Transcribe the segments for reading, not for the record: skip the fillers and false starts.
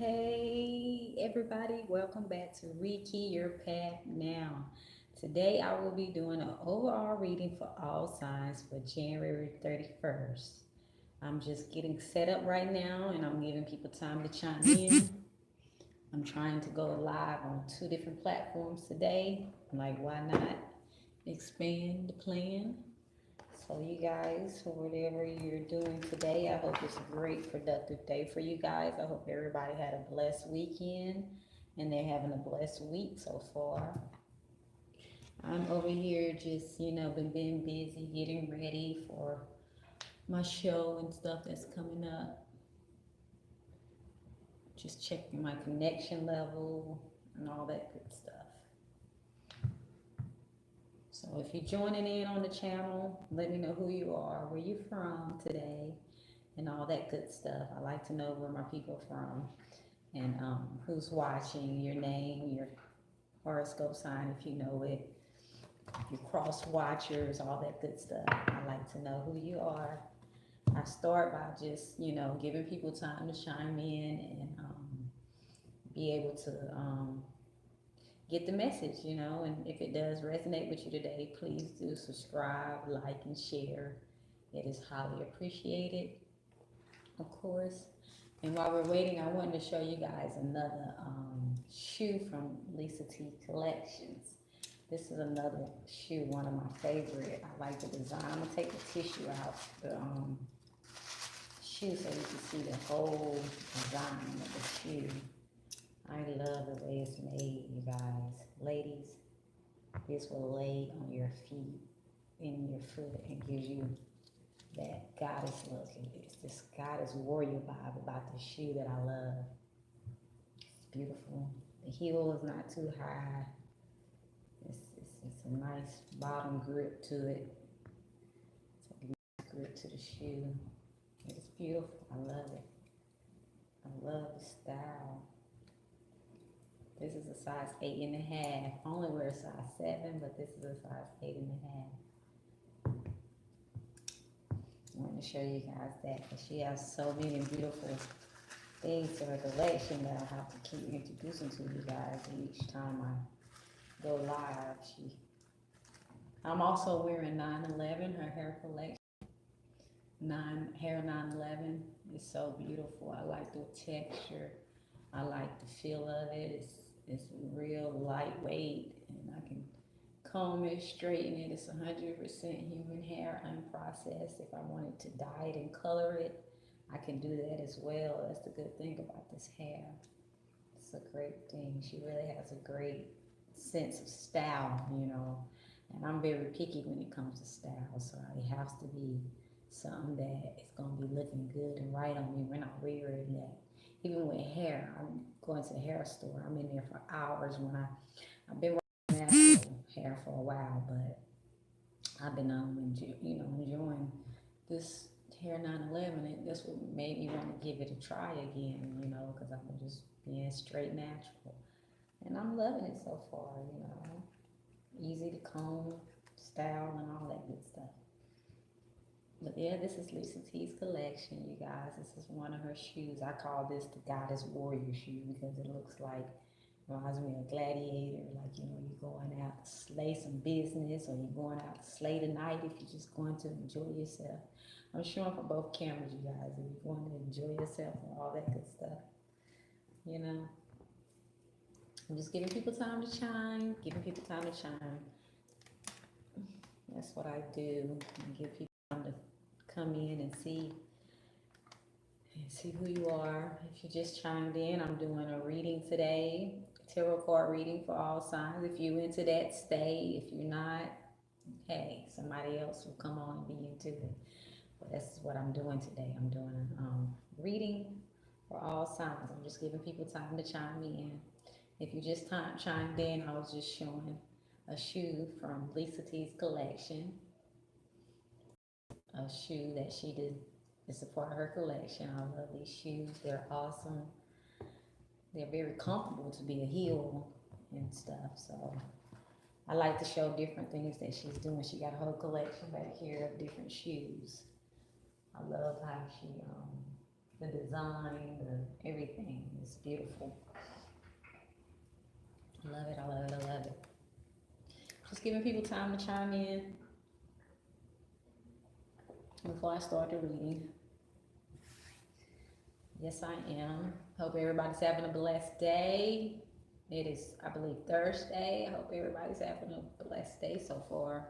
Hey everybody, welcome back to Rekey Your Path Now. Today I will be doing an overall reading for all signs for January 31st. I'm just getting set up right now and I'm giving people time to chime in. I'm trying to go live on two different platforms today. I'm like, why not expand the plan? So, you guys, whatever you're doing today, I hope it's a great, productive day for you guys. I hope everybody had a blessed weekend and they're having a blessed week so far. I'm over here just, been being busy getting ready for my show and stuff that's coming up. Just checking my connection level and all that good stuff. So if you're joining in on the channel, let me know who you are, where you're from today, and all that good stuff. I like to know where my people are from and who's watching, your name, your horoscope sign if you know it, your cross watchers, all that good stuff. I like to know who you are. I start by just, giving people time to chime in and be able to get the message, and if it does resonate with you today, please do subscribe, like, and share. It is highly appreciated, of course. And while we're waiting, I wanted to show you guys another shoe from Lisa T Collections. This is another shoe, one of my favorite. I like the design. I'm gonna take the tissue out the shoe so you can see the whole design of the shoe. I love the way it's made, you guys. Ladies, this will lay on your feet, in your foot, and gives you that goddess look. It's this goddess warrior vibe about the shoe that I love. It's beautiful. The heel is not too high. It's a nice bottom grip to it. It's a nice grip to the shoe. It's beautiful. I love it. I love the style. This is a size 8.5. I only wear a size 7, but this is a size 8.5. I want to show you guys that because she has so many beautiful things to her collection that I have to keep introducing to you guys each time I go live. I'm also wearing 911, her hair collection. Hair 911 is so beautiful. I like the texture. I like the feel of it. It's real lightweight, and I can comb it, straighten it. It's 100% human hair, unprocessed. If I wanted to dye it and color it, I can do that as well. That's the good thing about this hair. It's a great thing. She really has a great sense of style, and I'm very picky when it comes to style, so it has to be something that is going to be looking good and right on me when I wear it. That even with hair, I'm going to the hair store. I'm in there for hours when I've been wearing natural hair for a while, but I've been enjoying this hair 911. That's what made me want to give it a try again, because I've been just being straight natural, and I'm loving it so far. Easy to comb, style, and all that good stuff. But yeah, this is Lisa T's collection, you guys. This is one of her shoes. I call this the Goddess Warrior shoe because it looks like, reminds me of a gladiator. Like, you're going out to slay some business, or you're going out to slay the night if you're just going to enjoy yourself. I'm showing for both cameras, you guys, if you're going to enjoy yourself and all that good stuff. I'm just giving people time to chime, That's what I do. I give people time to come in and see who you are. If you just chimed in, I'm doing a reading today, tarot card reading for all signs. If you into that, stay. If you're not, hey, somebody else will come on and be into it. But that's what I'm doing today. I'm doing a reading for all signs. I'm just giving people time to chime in. If you just chimed in, I was just showing a shoe from Lisa T's collection. A shoe that she did. It's a part of her collection. I love these shoes. They're awesome. They're very comfortable to be a heel and stuff. So I like to show different things that she's doing. She got a whole collection back here of different shoes. I love how she, the design, everything is beautiful. I love it, I love it, I love it. Just giving people time to chime in before I start the reading. Yes, I am. Hope everybody's having a blessed day. It is, I believe, Thursday. I hope everybody's having a blessed day so far.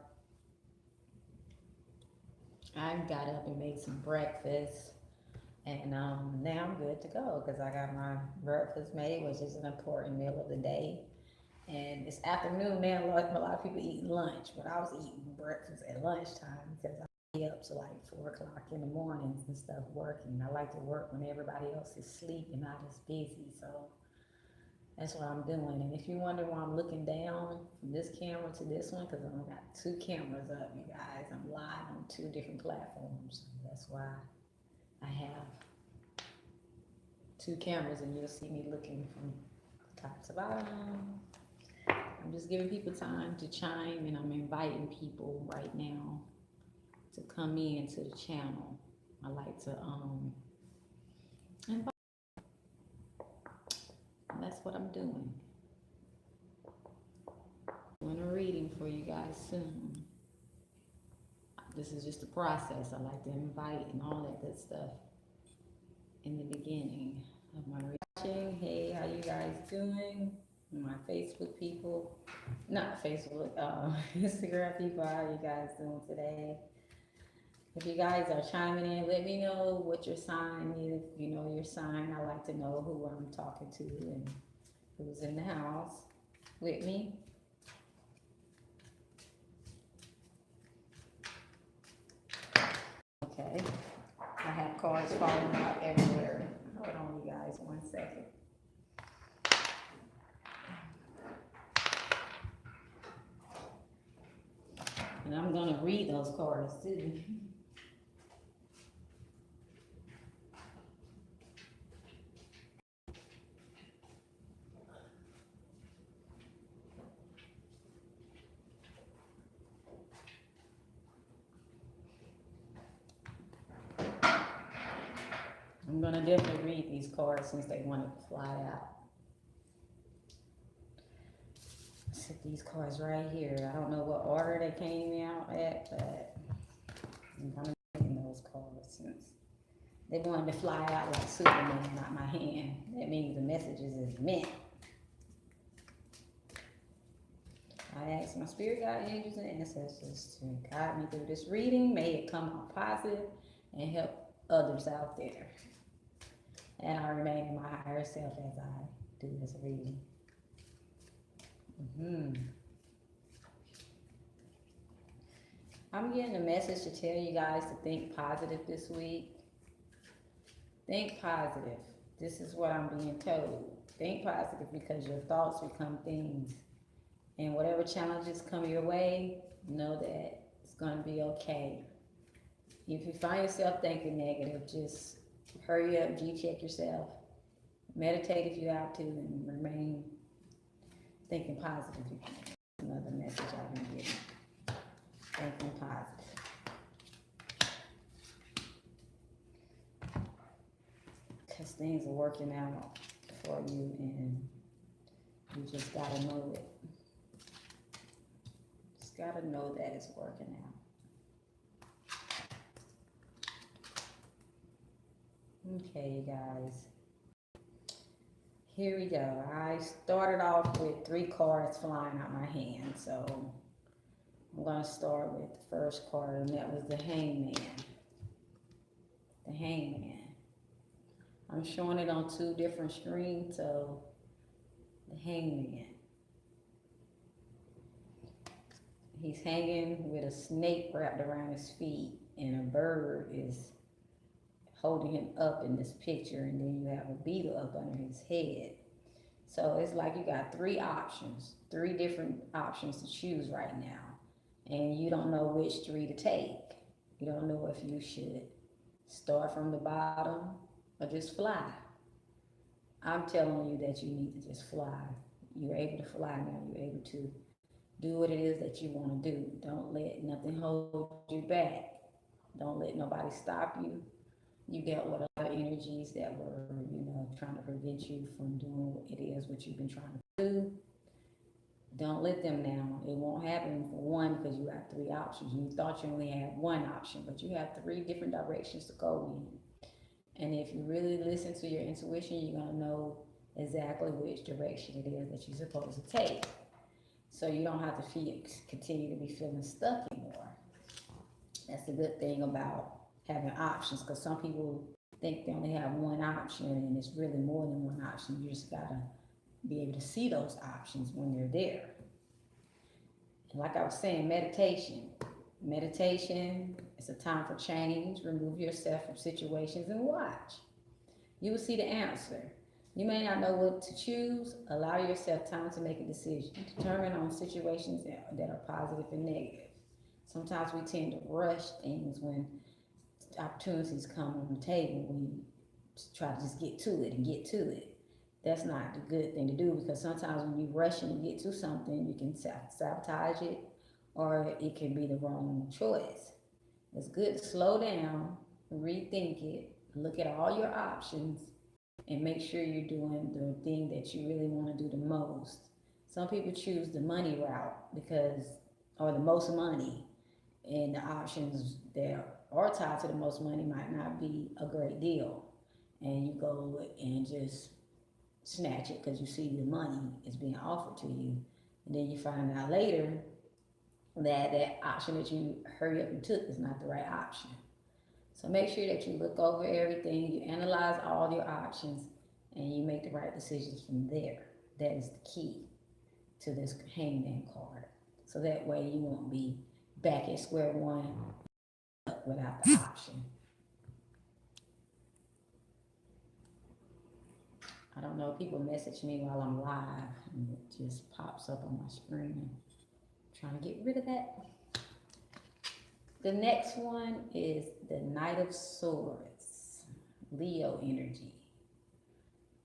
I got up and made some breakfast, and now I'm good to go because I got my breakfast made, which is an important meal of the day. And it's afternoon now. A lot of people eat lunch, but I was eating breakfast at lunchtime because I be up to like 4 o'clock in the mornings and stuff working. I like to work when everybody else is asleep and not as busy, so that's what I'm doing. And if you wonder why I'm looking down from this camera to this one, because I've got 2 cameras up, you guys. I'm live on 2 different platforms. That's why I have 2 cameras, and you'll see me looking from top to bottom. I'm just giving people time to chime, and I'm inviting people right now to come in to the channel. I like to invite. That's what I'm doing. I'm doing a reading for you guys soon. This is just a process. I like to invite and all that good stuff in the beginning of my reading. Hey, how you guys doing? My Facebook people, not Facebook, Instagram people, how you guys doing today? If you guys are chiming in, let me know what your sign is. If you know your sign, I like to know who I'm talking to and who's in the house with me. Okay, I have cards falling out everywhere. Hold on, you guys, 1 second. And I'm going to read those cards too. I'm going to definitely read these cards since they want to fly out. Set these cards right here. I don't know what order they came out at, but I'm going to read those cards since they wanted to fly out like Superman, not my hand. That means the messages is meant. I ask my spirit guide, angels, and ancestors to guide me through this reading. May it come out positive and help others out there. And I remain in my higher self as I do this reading. I'm getting a message to tell you guys to think positive this week. Think positive. This is what I'm being told. Think positive because your thoughts become things. And whatever challenges come your way, know that it's going to be okay. If you find yourself thinking negative, just hurry up, G-check yourself. Meditate if you have to, and remain thinking positive. Another message I've been getting. Thinking positive. Because things are working out for you, and you just got to know it. Just got to know that it's working out. Okay, you guys. Here we go. I started off with 3 cards flying out my hand, so I'm going to start with the first card, and that was the Hangman. The Hangman. I'm showing it on 2 different screens, so the Hangman. He's hanging with a snake wrapped around his feet, and a bird is holding him up in this picture, and then you have a beetle up under his head. So it's like you got 3 options, 3 different options to choose right now, and you don't know which 3 to take. You don't know if you should start from the bottom or just fly. I'm telling you that you need to just fly. You're able to fly now. You're able to do what it is that you want to do. Don't let nothing hold you back. Don't let nobody stop you. You dealt with a lot of energies that were, trying to prevent you from doing what it is what you've been trying to do. Don't let them down. It won't happen for one because you have three options. You thought you only had one option, but you have three different directions to go in. And if you really listen to your intuition, you're going to know exactly which direction it is that you're supposed to take. So you don't have to continue to be feeling stuck anymore. That's the good thing about having options, because some people think they only have one option and it's really more than one option. You just got to be able to see those options when they're there. And like I was saying, meditation is a time for change. Remove yourself from situations and watch. You will see the answer. You may not know what to choose. Allow yourself time to make a decision. Determine on situations that are positive and negative. Sometimes we tend to rush things when opportunities come on the table. We try to just get to it. That's not the good thing to do, because sometimes when you rush and you get to something, you can sabotage it, or it can be the wrong choice. It's good to slow down, rethink it, look at all your options, and make sure you're doing the thing that you really want to do the most. Some people choose the money route or the most money, and the options that are tied to the most money might not be a great deal. And you go and just snatch it because you see the money is being offered to you. And then you find out later that option that you hurry up and took is not the right option. So make sure that you look over everything, you analyze all your options, and you make the right decisions from there. That is the key to this hangman card. So that way you won't be back at square one without the option. I don't know, people message me while I'm live and it just pops up on my screen. I'm trying to get rid of that. The next one is the Knight of Swords, Leo energy.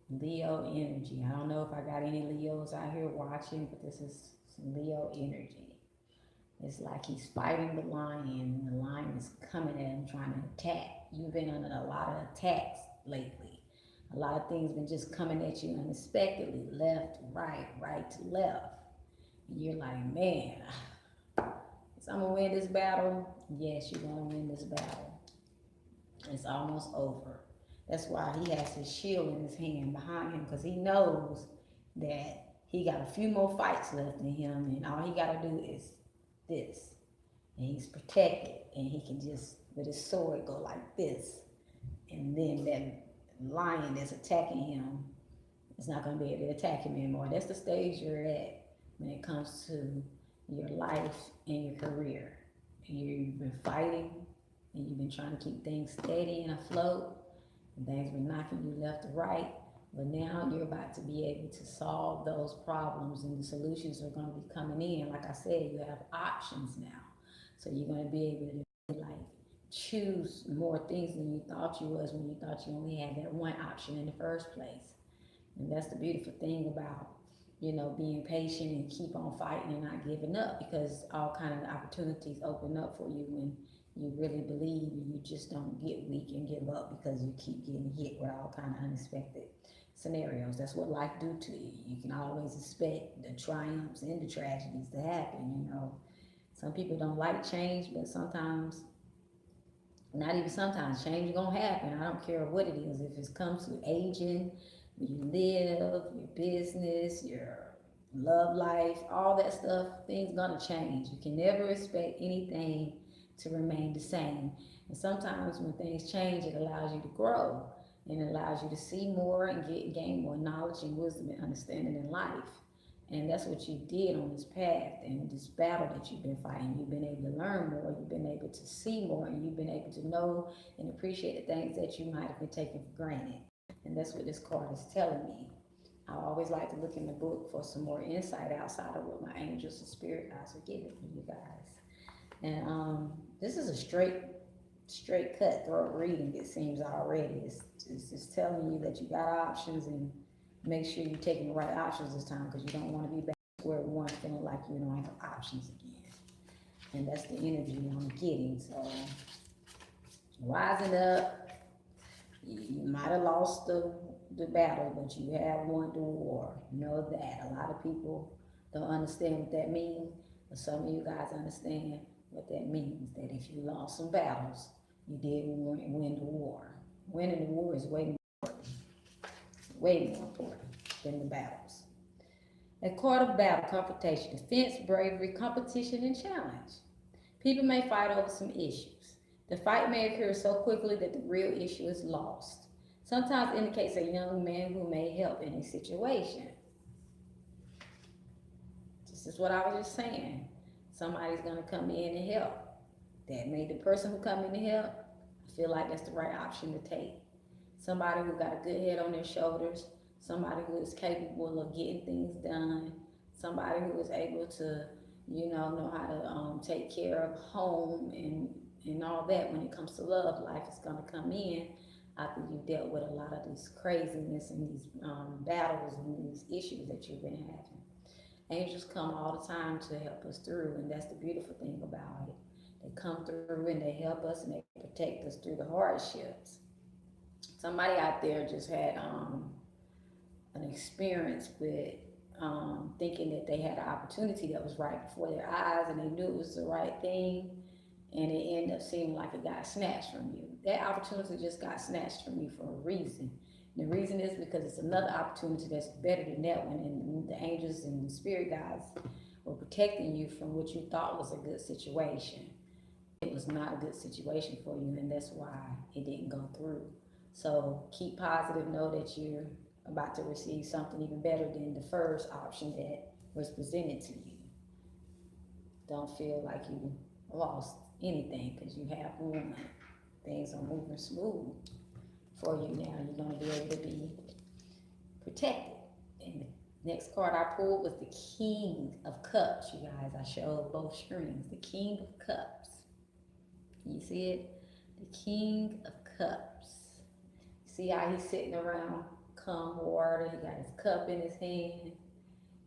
Leo energy. I don't know if I got any Leos out here watching, but this is some Leo energy. It's like he's fighting the lion, and the lion is coming at him, trying to attack. You've been under a lot of attacks lately. A lot of things been just coming at you unexpectedly, left, right to left. And you're like, man, is I'm gonna win this battle? Yes, you're gonna win this battle. It's almost over. That's why he has his shield in his hand behind him, because he knows that he got a few more fights left in him, and all he gotta do is this. And he's protected, and he can just, with his sword, go like this. And then that lion that's attacking him is not going to be able to attack him anymore. That's the stage you're at when it comes to your life and your career. You've been fighting, and you've been trying to keep things steady and afloat, and things been knocking you left to right. But now you're about to be able to solve those problems, and the solutions are going to be coming in. Like I said, you have options now. So you're going to be able to choose more things than you thought you was when you thought you only had that one option in the first place. And that's the beautiful thing about, being patient and keep on fighting and not giving up, because all kind of opportunities open up for you when you really believe, and you just don't get weak and give up because you keep getting hit with all kind of unexpected scenarios. That's what life do to you. You can always expect the triumphs and the tragedies to happen. Some people don't like change, but sometimes, not even sometimes, change is gonna happen. I don't care what it is. If it comes to aging, where you live, your business, your love life, all that stuff, things gonna change. You can never expect anything to remain the same. And sometimes when things change, it allows you to grow, and it allows you to see more and gain more knowledge and wisdom and understanding in life. And that's what you did on this path and this battle that you've been fighting. You've been able to learn more, you've been able to see more, and you've been able to know and appreciate the things that you might have been taking for granted. And that's what this card is telling me. I always like to look in the book for some more insight outside of what my angels and spirit guides are giving for you guys. And this is a straight cutthroat reading, it seems already. It's just telling you that you got options, and make sure you're taking the right options this time, because you don't want to be back square one feeling like you don't have options again. And that's the energy I'm getting. So rising up, You might have lost the battle, but you have won the war. Know that. A lot of people don't understand what that means, but some of you guys understand what that means. That if you lost some battles, you did win the war. Winning the war is way more important than the battles. A court of battle, confrontation, defense, bravery, competition, and challenge. People may fight over some issues. The fight may occur so quickly that the real issue is lost. Sometimes indicates a young man who may help in a situation. This is what I was just saying. Somebody's going to come in and help. That made the person who come in to help, I feel like that's the right option to take. Somebody who got a good head on their shoulders, somebody who is capable of getting things done, somebody who is able to, know how to take care of home and all that. When it comes to love, life is going to come in after you've dealt with a lot of this craziness and these battles and these issues that you've been having. Angels come all the time to help us through, and that's the beautiful thing about it. They come through and they help us and they protect us through the hardships. Somebody out there just had an experience with thinking that they had an opportunity that was right before their eyes, and they knew it was the right thing, and it ended up seeming like it got snatched from you. That opportunity just got snatched from you for a reason. And the reason is because it's another opportunity that's better than that one, and the angels and the spirit guides were protecting you from what you thought was a good situation. It was not a good situation for you, and that's why it didn't go through. So keep positive, know that you're about to receive something even better than the first option that was presented to you. Don't feel like you lost anything, because you have won. Things are moving smooth for you now. You're going to be able to be protected. And the next card I pulled was the King of Cups, you guys. I showed both screens. The King of Cups. You see it? The King of Cups. See how he's sitting around calm water. He got his cup in his hand.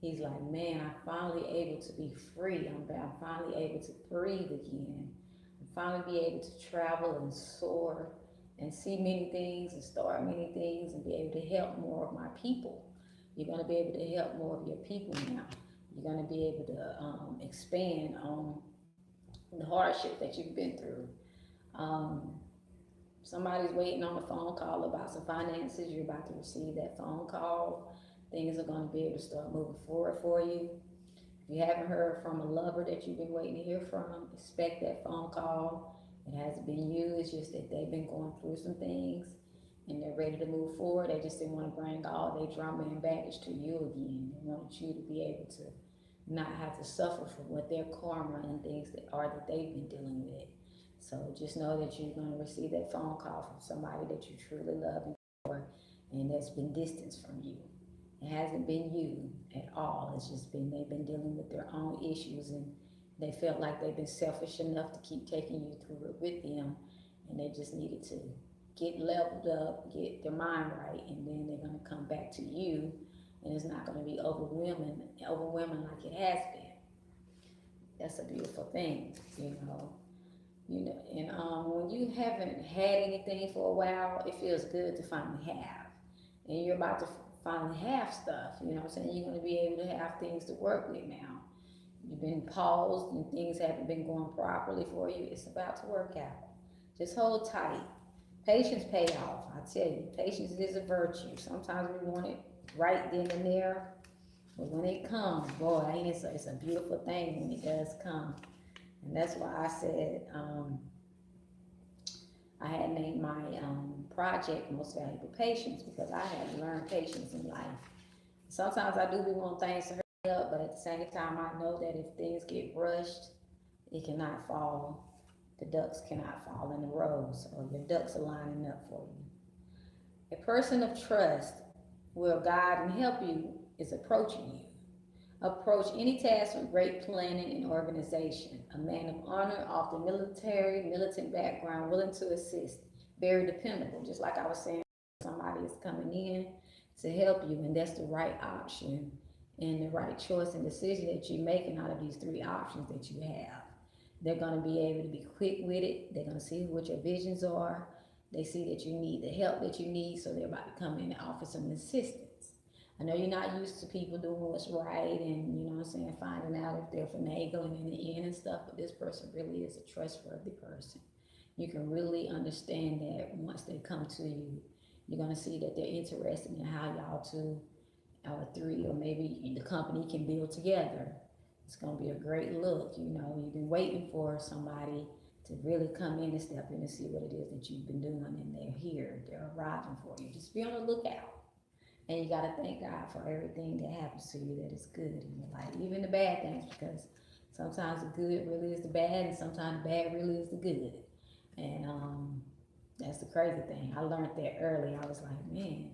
He's like, man, I'm finally able to be free. I'm finally able to breathe again. I'm finally be able to travel and soar and see many things and start many things and be able to help more of my people. You're going to be able to help more of your people now. You're going to be able to expand on the hardship that you've been through. Somebody's waiting on a phone call about some finances. You're about to receive that phone call. Things are going to be able to start moving forward for you. If you haven't heard from a lover that you've been waiting to hear from, expect that phone call. It hasn't been you. It's just that they've been going through some things and they're ready to move forward. They just didn't want to bring all their drama and baggage to you again. They wanted you to be able to not have to suffer from what their karma and things that they've been dealing with. So just know that you're going to receive that phone call from somebody that you truly love and that's been distanced from you. It hasn't been you at all. It's just been they've been dealing with their own issues, and they felt like they've been selfish enough to keep taking you through it with them, and they just needed to get leveled up, get their mind right, and then they're going to come back to you, and it's not going to be overwhelming like it has been. That's a beautiful thing, and when you haven't had anything for a while, it feels good to finally have, and you're about to finally have stuff. You know what I'm saying? You're going to be able to have things to work with now. You've been paused and things haven't been going properly for you. It's about to work out. Just hold tight. Patience pay off. I tell you, patience is a virtue. Sometimes we want it right then and there, but when it comes, boy, it's a beautiful thing when it does come. And that's why I said I had named my project Most Valuable Patience, because I had to learn patience in life. Sometimes I do be wanting things to hurry up, but at the same time I know that if things get rushed, it cannot fall. The ducks cannot fall in the road, so your ducks are lining up for you. A person of trust will guide and help you is approaching you. Approach any task with great planning and organization. A man of honor, often militant background, willing to assist, very dependable. Just like I was saying, somebody is coming in to help you, and that's the right option and the right choice and decision that you're making out of these three options that you have. They're going to be able to be quick with it. They're going to see what your visions are. They see that you need the help that you need, so they're about to come in and offer some assistance. I know you're not used to people doing what's right and, you know what I'm saying, finding out if they're finagling in the end and stuff, but this person really is a trustworthy person. You can really understand that once they come to you, you're going to see that they're interested in how y'all two or three or maybe the company can build together. It's going to be a great look. You know, you've been waiting for somebody to really come in and step in and see what it is that you've been doing, and they're here. They're arriving for you. Just be on the lookout. And you got to thank God for everything that happens to you that is good in your life, even the bad things, because sometimes the good really is the bad, and sometimes the bad really is the good. And that's the crazy thing. I learned that early. I was like, man,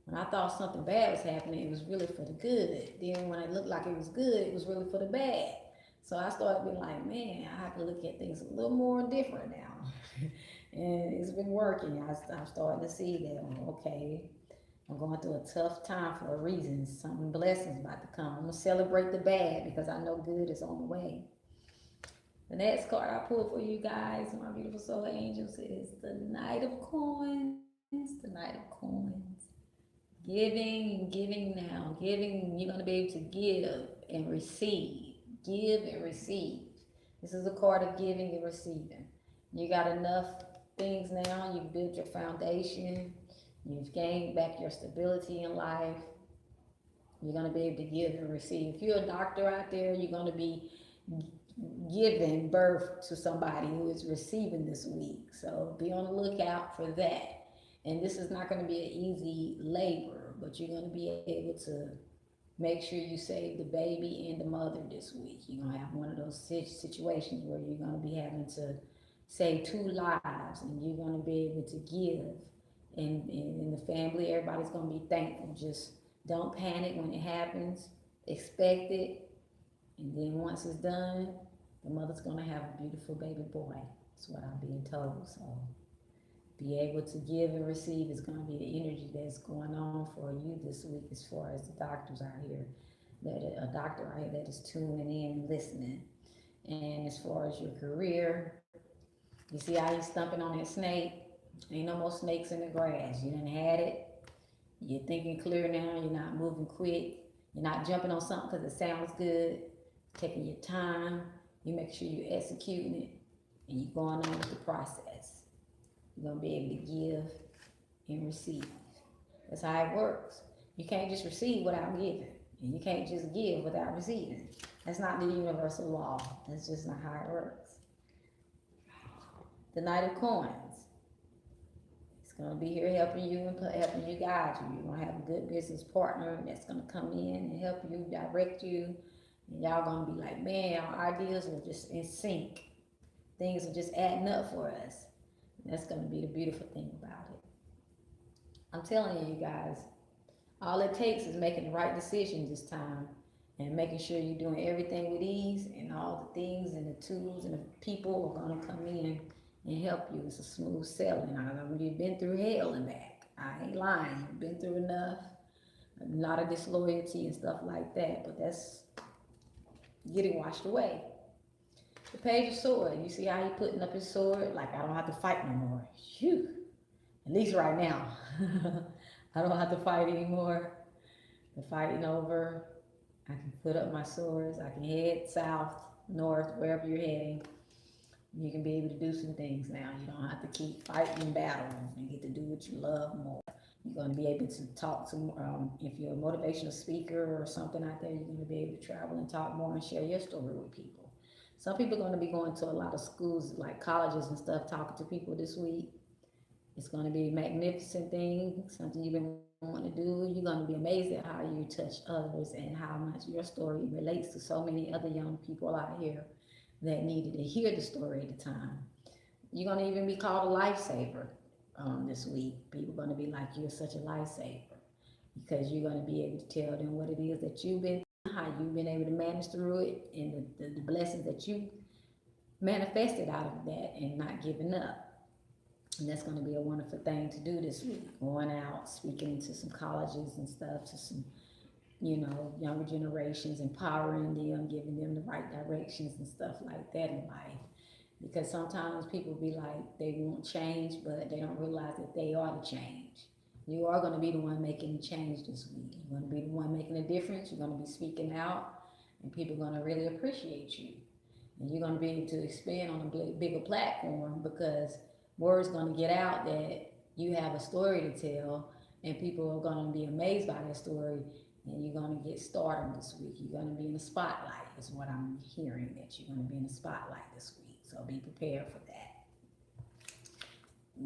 when I thought something bad was happening, it was really for the good. Then when it looked like it was good, it was really for the bad. So I started being like, man, I have to look at things a little more different now. And it's been working. I'm starting to see that, okay, I'm going through a tough time for a reason. Some blessings about to come. I'm going to celebrate the bad because I know good is on the way. The next card I pulled for you guys, my beautiful soul angels, is the Knight of Coins. The Knight of Coins. Giving now. Giving, you're going to be able to give and receive. Give and receive. This is a card of giving and receiving. You got enough things now. You've built your foundation. You've gained back your stability in life. You're going to be able to give and receive. If you're a doctor out there, you're going to be giving birth to somebody who is receiving this week. So be on the lookout for that. And this is not going to be an easy labor, but you're going to be able to make sure you save the baby and the mother this week. You're going to have one of those situations where you're going to be having to save 2 lives, and you're going to be able to give. And in the family, everybody's going to be thankful. Just don't panic when it happens. Expect it. And then once it's done, the mother's going to have a beautiful baby boy. That's what I'm being told. So be able to give and receive is going to be the energy that's going on for you this week, as far as the doctors out here, a doctor out here that is tuning in and listening. And as far as your career, you see how he's stumping on that snake? Ain't no more snakes in the grass. You done had it. You're thinking clear now. You're not moving quick. You're not jumping on something because it sounds good. Taking your time. You make sure you're executing it, and you're going on with the process. You're going to be able to give and receive. That's how it works. You can't just receive without giving. And you can't just give without receiving. That's not the universal law. That's just not how it works. The Knight of Coins. It's going to be here helping you and helping you guide you. You're going to have a good business partner that's going to come in and help you, direct you. And y'all going to be like, man, our ideas are just in sync. Things are just adding up for us. And that's going to be the beautiful thing about it. I'm telling you guys, all it takes is making the right decision this time and making sure you're doing everything with ease, and all the things and the tools and the people are going to come in and help you. It's a smooth sailing. I know you've been through hell and back. I ain't lying. You've been through enough. A lot of disloyalty and stuff like that, but that's getting washed away. The Page of Swords. You see how he putting up his sword? Like, I don't have to fight no more. Phew. At least right now. I don't have to fight anymore. The fighting over. I can put up my swords. I can head south, north, wherever you're heading. You can be able to do some things now. You don't have to keep fighting battles, and get to do what you love more. You're going to be able to talk to, if you're a motivational speaker or something out there, you're going to be able to travel and talk more and share your story with people. Some people are going to be going to a lot of schools, like colleges and stuff, talking to people this week. It's going to be a magnificent thing, something you've been wanting to do. You're going to be amazed at how you touch others and how much your story relates to so many other young people out here that needed to hear the story at the time. You're going to even be called a lifesaver this week. People are going to be like, you're such a lifesaver, because you're going to be able to tell them what it is that you've been, how you've been able to manage through it, and the blessings that you manifested out of that, and not giving up. And that's going to be a wonderful thing to do this week. Going out, speaking to some colleges and stuff, to some, younger generations, empowering them, giving them the right directions and stuff like that in life. Because sometimes people be like, they want change, but they don't realize that they are the change. You are going to be the one making the change this week. You're going to be the one making a difference. You're going to be speaking out, and people are going to really appreciate you. And you're going to be able to expand on a bigger platform because word's going to get out that you have a story to tell, and people are going to be amazed by that story, and you're going to get stardom this week. You're going to be in the spotlight, is what I'm hearing, that you're going to be in the spotlight this week. So be prepared for that.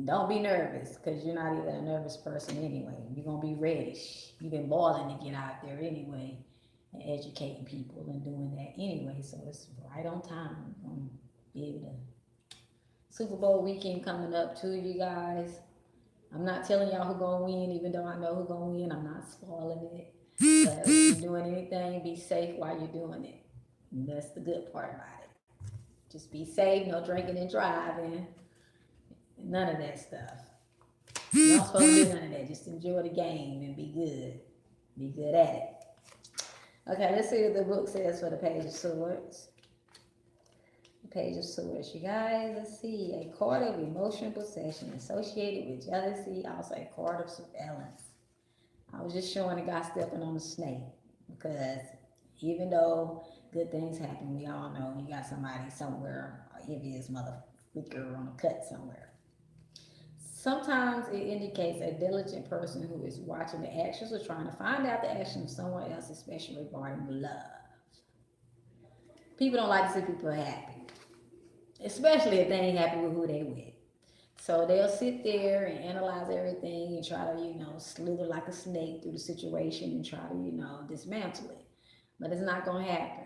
Don't be nervous, because you're not even a nervous person anyway. You're going to be reddish. You've been boiling to get out there anyway and educating people and doing that anyway. So it's right on time. You're going to be able to. Super Bowl weekend coming up too, you guys. I'm not telling y'all who's going to win, even though I know who's going to win. I'm not spoiling it. But if you're doing anything, be safe while you're doing it. And that's the good part about it. Just be safe, no drinking and driving. None of that stuff. You're not supposed to do none of that. Just enjoy the game and be good. Be good at it. Okay, let's see what the book says for the Page of Swords. The Page of Swords, you guys. Let's see. A card of emotional possession associated with jealousy. Also a card of surveillance. I was just showing a guy stepping on a snake because even though good things happen, we all know you got somebody somewhere, a envious motherfucker on a cut somewhere. Sometimes it indicates a diligent person who is watching the actions or trying to find out the action of someone else, especially regarding love. People don't like to see people happy, especially if they ain't happy with who they with. So they'll sit there and analyze everything and try to, slither like a snake through the situation and try to, dismantle it. But it's not going to happen.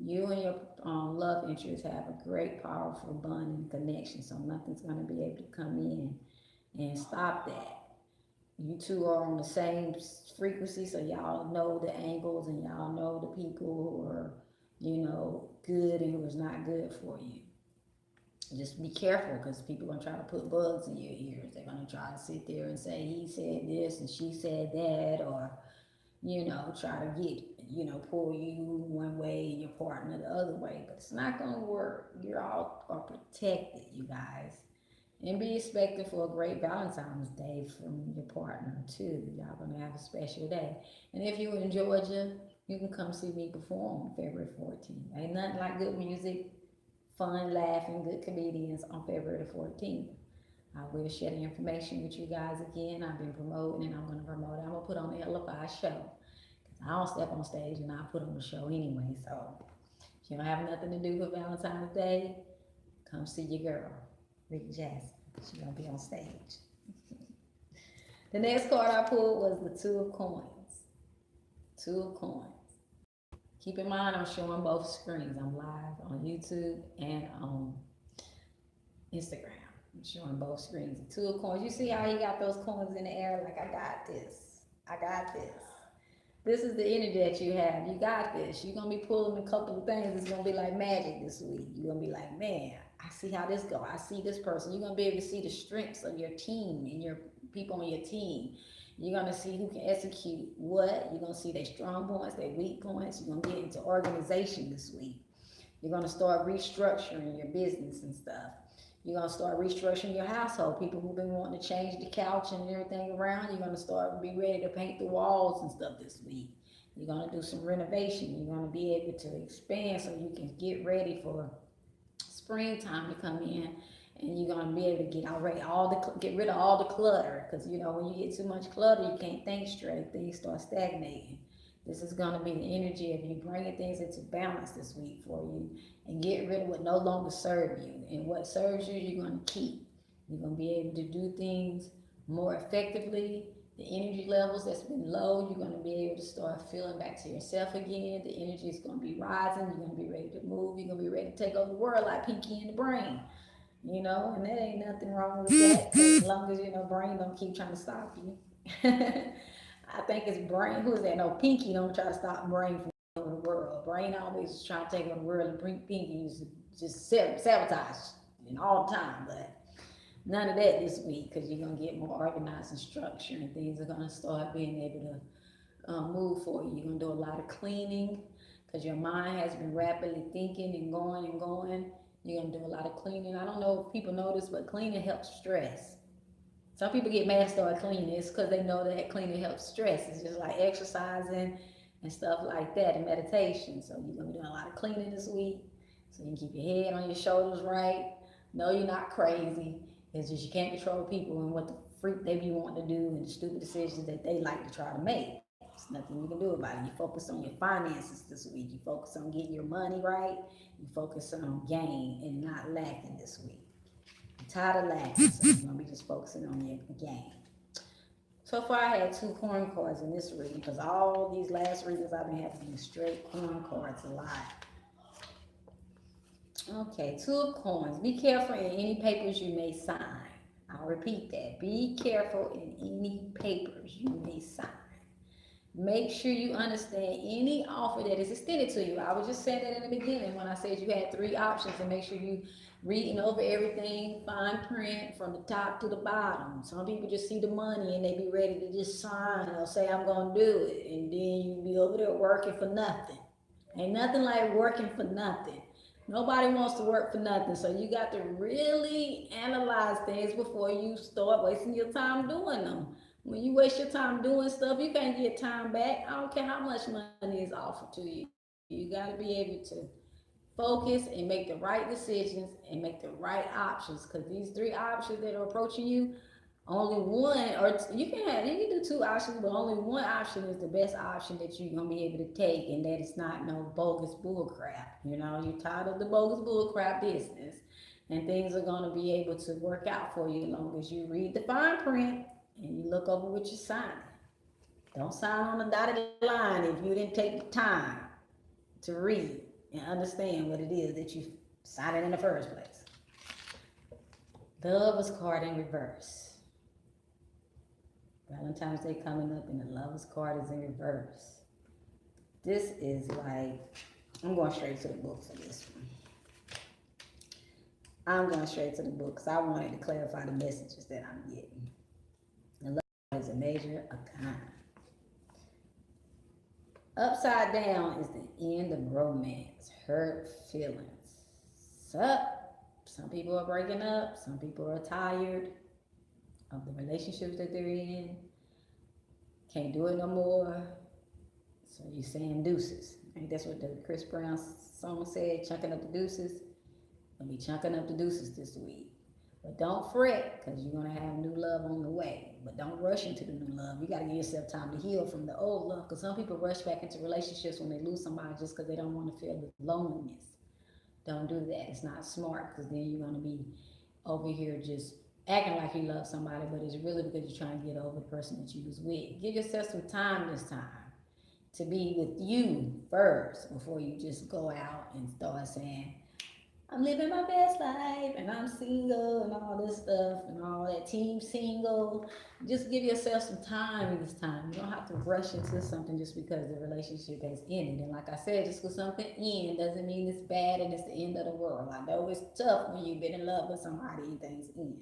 You and your love interest have a great, powerful bond and connection, so nothing's going to be able to come in and stop that. You two are on the same frequency, so y'all know the angles and y'all know the people who are, good and who is not good for you. Just be careful because people are going to try to put bugs in your ears. They're going to try to sit there and say, he said this and she said that, or, try to get, pull you one way and your partner the other way. But it's not going to work. You're all are protected, you guys. And be expecting for a great Valentine's Day from your partner, too. Y'all going to have a special day. And if you're in Georgia, you can come see me perform on February 14th. Ain't nothing like good music, fun, laughing, good comedians on February the 14th. I will share the information with you guys again. I've been promoting and I'm going to promote it. I'm going to put on the LFI show. I don't step on stage and I put on the show anyway. So if you don't have nothing to do for Valentine's Day, come see your girl, Ricky Jackson. She's going to be on stage. The next card I pulled was the Two of Coins. Two of Coins. Keep in mind, I'm showing both screens. I'm live on YouTube and on Instagram. I'm showing both screens. The Two of Coins. You see how he got those coins in the air? Like, I got this. I got this. This is the energy that you have. You got this. You're going to be pulling a couple of things. It's going to be like magic this week. You're going to be like, man, I see how this go. I see this person. You're going to be able to see the strengths of your team and your people on your team. You're going to see who can execute what. You're going to see their strong points, their weak points. You're going to get into organization this week. You're going to start restructuring your business and stuff. You're going to start restructuring your household. People who've been wanting to change the couch and everything around, you're going to start be ready to paint the walls and stuff this week. You're going to do some renovation. You're going to be able to expand so you can get ready for springtime to come in. And you're going to be able to get rid of all the clutter. Because, when you get too much clutter, you can't think straight. Things start stagnating. This is going to be the energy of you bringing things into balance this week for you and get rid of what no longer serves you. And what serves you, you're going to keep. You're going to be able to do things more effectively. The energy levels that's been low, you're going to be able to start feeling back to yourself again. The energy is going to be rising. You're going to be ready to move. You're going to be ready to take over the world like Pinky in the Brain. And there ain't nothing wrong with that. As long as, brain don't keep trying to stop you. I think it's brain. Who is that? No, Pinky don't try to stop brain from taking over the world. Brain always try to take over the world, and Pinky used to just sabotage all the time. But none of that this week, because you're going to get more organized and structured, and things are going to start being able to move for you. You're going to do a lot of cleaning, because your mind has been rapidly thinking and going and going. You're going to do a lot of cleaning. I don't know if people know this, but cleaning helps stress. Some people get mad start cleaning. It's because they know that cleaning helps stress. It's just like exercising and stuff like that and meditation. So you're going to be doing a lot of cleaning this week. So you can keep your head on your shoulders right. No, you're not crazy. It's just you can't control people and what the freak they be wanting to do and the stupid decisions that they like to try to make. There's nothing you can do about it. You focus on your finances this week. You focus on getting your money right. You focus on gain and not lacking this week. I'm tired of lacking, so you're going to be just focusing on your gain. So far, I had 2 coin cards in this reading because all these last readings I've been having straight coin cards a lot. Okay, 2 of coins. Be careful in any papers you may sign. I'll repeat that. Be careful in any papers you may sign. Make sure you understand any offer that is extended to you. I was just saying that in the beginning when I said you had 3 options, and make sure you reading over everything, fine print from the top to the bottom. Some people just see the money and they be ready to just sign. They'll say, I'm going to do it. And then you be over there working for nothing. Ain't nothing like working for nothing. Nobody wants to work for nothing. So you got to really analyze things before you start wasting your time doing them. When you waste your time doing stuff, you can't get time back. I don't care how much money is offered to you. You got to be able to focus and make the right decisions and make the right options, because these 3 options that are approaching you, only one, or you can do 2 options, but only one option is the best option that you're gonna be able to take, and that is not no bogus bull crap. You know, you're tired of the bogus bull crap business, and things are gonna be able to work out for you as long as you read the fine print and you look over what you're signing. Don't sign on the dotted line if you didn't take the time to read and understand what it is that you signed in the first place. The Lover's card in reverse. Valentine's Day coming up and the Lover's card is in reverse. This is like, I'm going straight to the book for this one. I'm going straight to the book because I wanted to clarify the messages that I'm getting. The Love card is a major arcana. Upside down is the end of romance, hurt feelings. Some people are breaking up. Some people are tired of the relationships that they're in. Can't do it no more. So you're saying deuces. I think that's what the Chris Brown song said, chunking up the deuces. You'll be chunking up the deuces this week. But don't fret, because you're going to have new love on the way. But don't rush into the new love. You got to give yourself time to heal from the old love, because some people rush back into relationships when they lose somebody just because they don't want to feel the loneliness. Don't do that. It's not smart, because then you're going to be over here just acting like you love somebody, but it's really because you're trying to get over the person that you was with. Give yourself some time this time to be with you first before you just go out and start saying, I'm living my best life and I'm single and all this stuff and all that, team single. Just give yourself some time this time. You don't have to rush into something just because the relationship has ended. And like I said, just because something ends doesn't mean it's bad and it's the end of the world. I know it's tough when you've been in love with somebody and things end.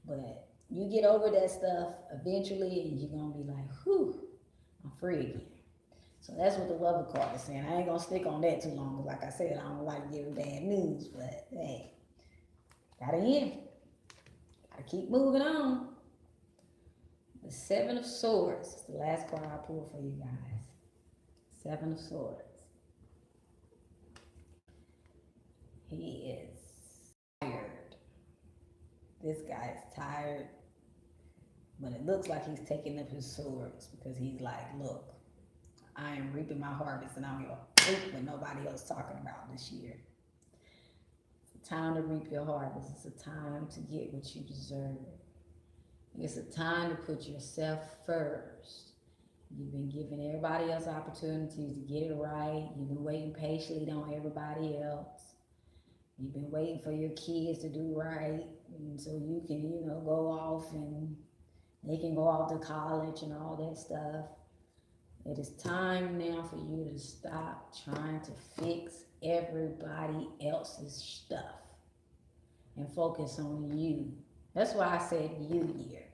But you get over that stuff eventually and you're going to be like, whew, I'm free again. So that's what the Lover card is saying. I ain't going to stick on that too long. Like I said, I don't like giving bad news. But hey, gotta end. Gotta keep moving on. The 7 of Swords is the last card I pulled for you guys. 7 of Swords. He is tired. This guy is tired. But it looks like he's taking up his swords because he's like, look, I am reaping my harvest and I'm going to reap what nobody else talking about this year. It's a time to reap your harvest. It's a time to get what you deserve. It's a time to put yourself first. You've been giving everybody else opportunities to get it right. You've been waiting patiently on everybody else. You've been waiting for your kids to do right, and so you can, go off and they can go off to college and all that stuff. It is time now for you to stop trying to fix everybody else's stuff and focus on you. That's why I said you year.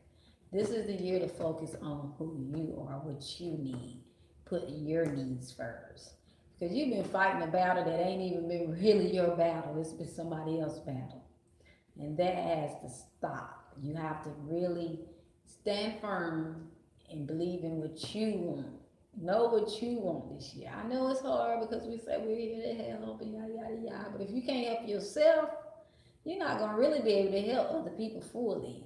This is the year to focus on who you are, what you need. Put your needs first. Because you've been fighting a battle that ain't even been really your battle. It's been somebody else's battle. And that has to stop. You have to really stand firm and believe in what you want. Know what you want this year. I know it's hard because we say we're here to help and yada yada yada. But if you can't help yourself, you're not gonna really be able to help other people fully.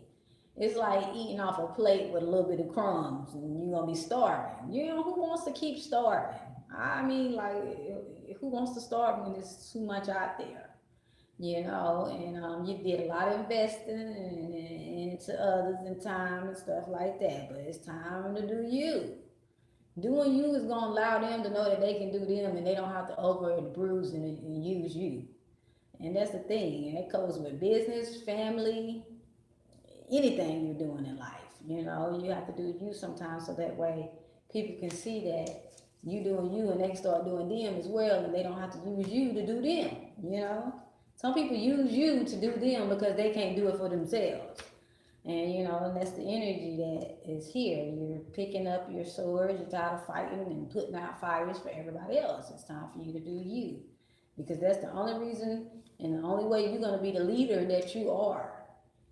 It's like eating off a plate with a little bit of crumbs and you're gonna be starving. You know, who wants to keep starving? I mean, like, who wants to starve when there's too much out there? You know, and you did a lot of investing into others and time and stuff like that. But it's time to do you. Doing you is gonna allow them to know that they can do them and they don't have to over and bruise and use you. And that's the thing. And it goes with business, family, anything you're doing in life. You know, you have to do you sometimes so that way people can see that you doing you and they start doing them as well and they don't have to use you to do them, you know. Some people use you to do them because they can't do it for themselves. And you know, and that's the energy that is here. You're picking up your swords, you're tired of fighting and putting out fires for everybody else. It's time for you to do you. Because that's the only reason and the only way you're gonna be the leader that you are.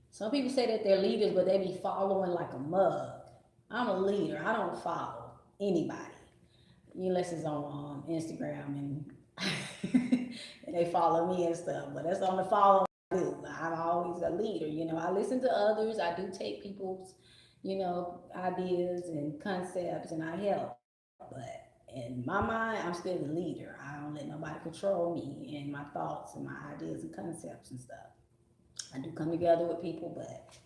Some people say that they're leaders, but they be following like a mug. I'm a leader. I don't follow anybody. Unless it's on Instagram and and they follow me and stuff. But that's the only follow I do. I'm always a leader. You know, I listen to others. I do take people's, you know, ideas and concepts and I help. But in my mind, I'm still the leader. I don't let nobody control me and my thoughts and my ideas and concepts and stuff. I do come together with people, but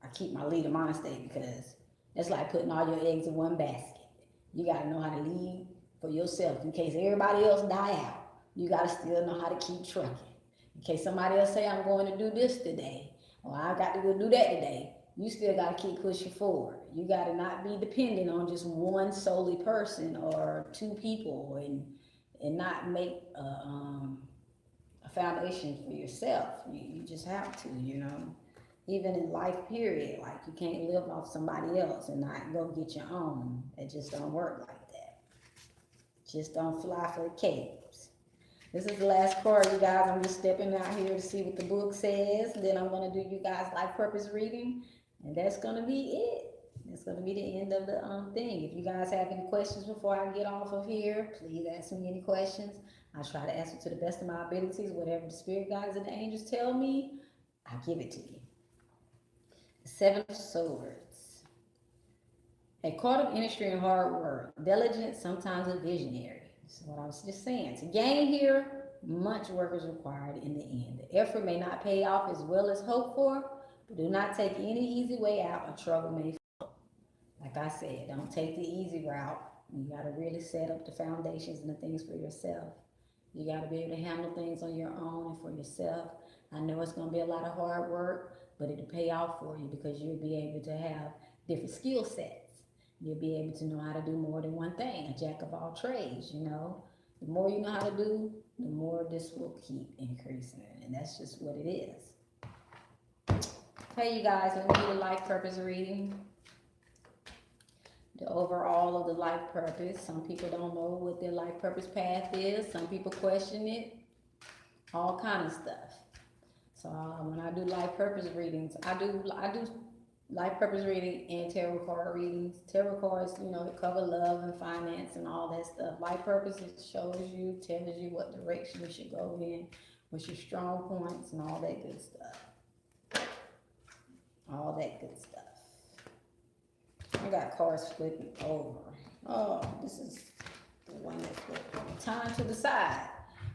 I keep my leader mind state because that's like putting all your eggs in one basket. You got to know how to lead for yourself in case everybody else die out. You got to still know how to keep trucking. In case somebody else say I'm going to do this today or I got to go do that today, you still got to keep pushing forward. You got to not be dependent on just one solely person or two people and not make a foundation for yourself. You just have to, you know. Even in life, period, like you can't live off somebody else and not go get your own. It just don't work like that. Just don't fly for the capes. This is the last card, you guys. I'm just stepping out here to see what the book says. Then I'm going to do you guys life purpose reading. And that's going to be it. That's going to be the end of the thing. If you guys have any questions before I get off of here, please ask me any questions. I try to answer to the best of my abilities. Whatever the spirit guides and the angels tell me, I give it to you. The Seven of Swords. A card of industry and hard work. Diligent, sometimes a visionary. This is what I was just saying. To gain here, much work is required in the end. The effort may not pay off as well as hoped for, but do not take any easy way out or trouble may follow. Like I said, don't take the easy route. You got to really set up the foundations and the things for yourself. You got to be able to handle things on your own and for yourself. I know it's going to be a lot of hard work, but it'll pay off for you because you'll be able to have different skill sets. You'll be able to know how to do more than one thing, a jack of all trades, you know. The more you know how to do, the more this will keep increasing, and that's just what it is. Okay, you guys, let me do the life purpose reading. The overall of the life purpose. Some people don't know what their life purpose path is. Some people question it. All kind of stuff. So when I do life purpose readings, I do life purpose reading and tarot card readings. Tarot cards, you know, it cover love and finance and all that stuff. Life purpose, it shows you, tells you what direction you should go in, what's your strong points and all that good stuff. All that good stuff. I got cards flipping over. Oh, this is the one that flipped over. Time to decide,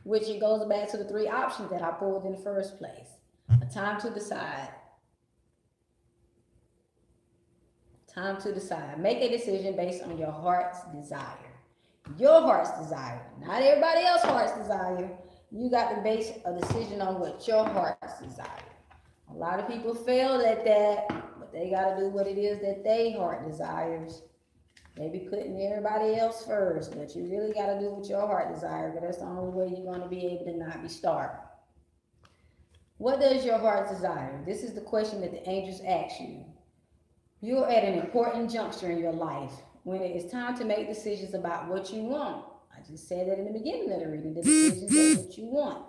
which it goes back to the three options that I pulled in the first place. A time to decide. Time to decide. Make a decision based on your heart's desire. Your heart's desire, not everybody else's heart's desire. You got to base a decision on what your heart's desire. A lot of people fail at that, but they got to do what it is that they heart desires. They be putting everybody else first, but you really got to do what your heart desires, because that's the only way you're going to be able to not be starving. What does your heart desire? This is the question that the angels ask you. You're at an important juncture in your life when it is time to make decisions about what you want. A just said that in the beginning of the reading. The decisions are what you want.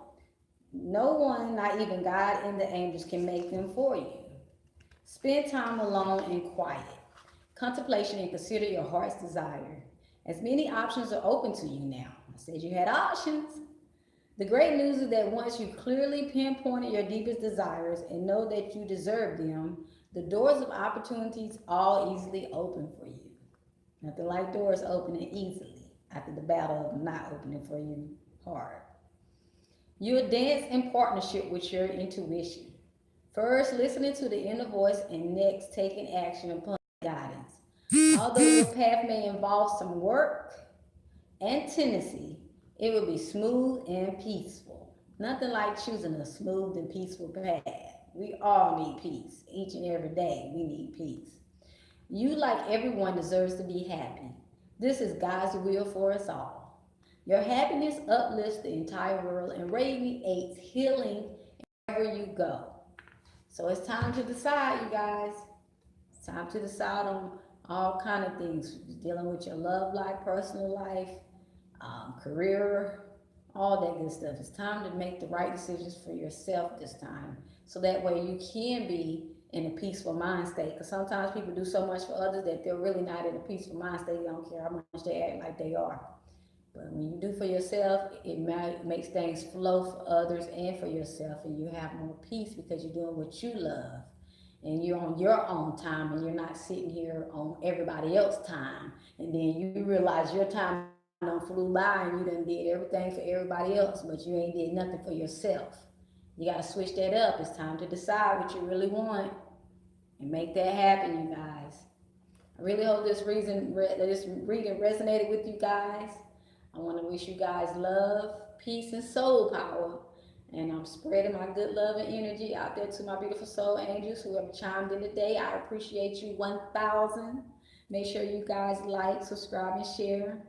No one, not even God and the angels, can make them for you. Spend time alone and quiet. Contemplation and consider your heart's desire. As many options are open to you now. I said you had options. The great news is that once you clearly pinpointed your deepest desires and know that you deserve them, the doors of opportunities all easily open for you. Nothing like doors opening easily after the battle of not opening for you hard. You'll dance in partnership with your intuition. First, listening to the inner voice, and next, taking action upon guidance. Although your path may involve some work and tendency, it will be smooth and peaceful. Nothing like choosing a smooth and peaceful path. We all need peace. Each and every day, we need peace. You, like everyone, deserves to be happy. This is God's will for us all. Your happiness uplifts the entire world and radiates healing wherever you go. So it's time to decide, you guys. It's time to decide on all kind of things, dealing with your love life, personal life, career, all that good stuff. It's time to make the right decisions for yourself this time, so that way you can be in a peaceful mind state. Because sometimes people do so much for others that they're really not in a peaceful mind state. They don't care how much they act like they are. But when you do for yourself, it makes things flow for others and for yourself, and you have more peace because you're doing what you love. And you're on your own time, and you're not sitting here on everybody else's time. And then you realize your time done flew by and you done did everything for everybody else, but you ain't did nothing for yourself. You got to switch that up. It's time to decide what you really want and make that happen, you guys. I really hope this reading resonated with you guys. I want to wish you guys love, peace, and soul power. And I'm spreading my good love and energy out there to my beautiful soul angels who have chimed in today. I appreciate you 1,000. Make sure you guys like, subscribe, and share.